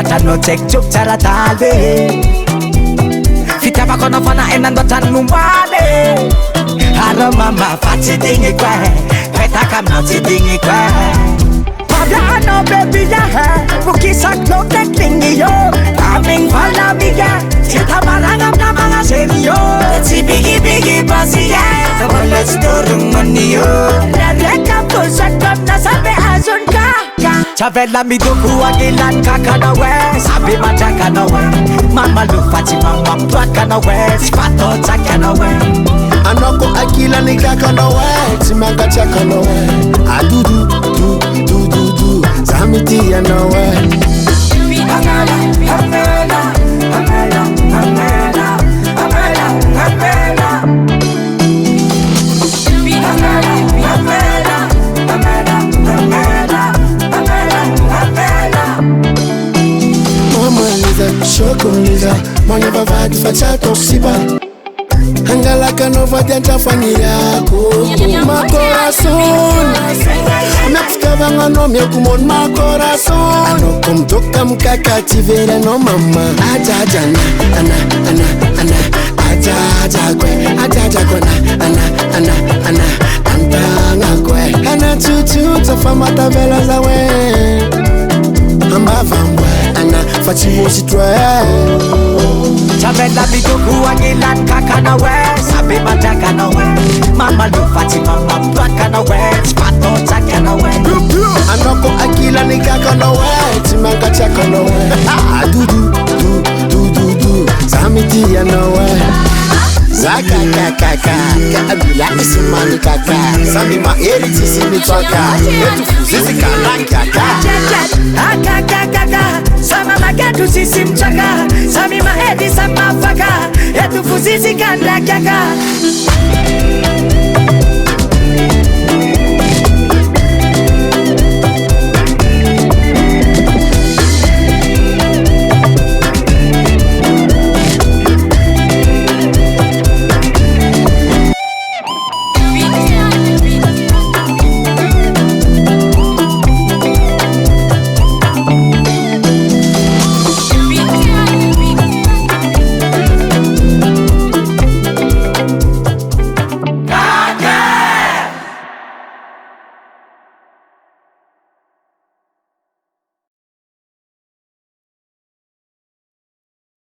Tratranao tsaikitsoko tsara taly fitiavako anao fanahy nandoatrany mombaly Ara mama fa tsy digniko petaka aminao tsy digniko Pagano baby Bukisakno tekling yo Kaming pala biga Kita marang amna mga seryo Si bigi bigi pasiya Let's turun maniyo Nareka po sakap na sabi azun ka Chavela miduku agilan kakanawe Sabi majakanawe Mama lufachi mama plakanawe Sipato chakanawe Anoko akila ni kakanawe Simanga chakanawe Adudu du Samiti ya nawe Amela, Amela, Amela, Amela, Amela, Amela Amela, Amela, Amela, Amela, Amela, Amela Mama Lisa, Shoko Lisa Mwenye bavadi facha tosiba Hangalaka nova dianta fani yako Ma corazon Nakutava ngano miakumon ma corazon Ano kumtoka mkakativera no mama Ajaja na, ana Ajaja kwe na, Antanga kwe Ana chuchu tafamata vela zawe Ambava mbwe Ana fatimosi twe Chavela biduku agilan kakanawe Sabi majakanawe Mama lufati mama plakanawe Sipato chakanawe Anoko akila ni kakanawe Timanga chakanawe Adudu Samiti ya nawe Zaka kaka Kaabila isimani kaka Sami maeri tisimi twaka Yetu fuzizi kanang kaka Kaka Sama magadu sisi mchaka Sami maedi sama faka Yetu fuzizi kanang kaka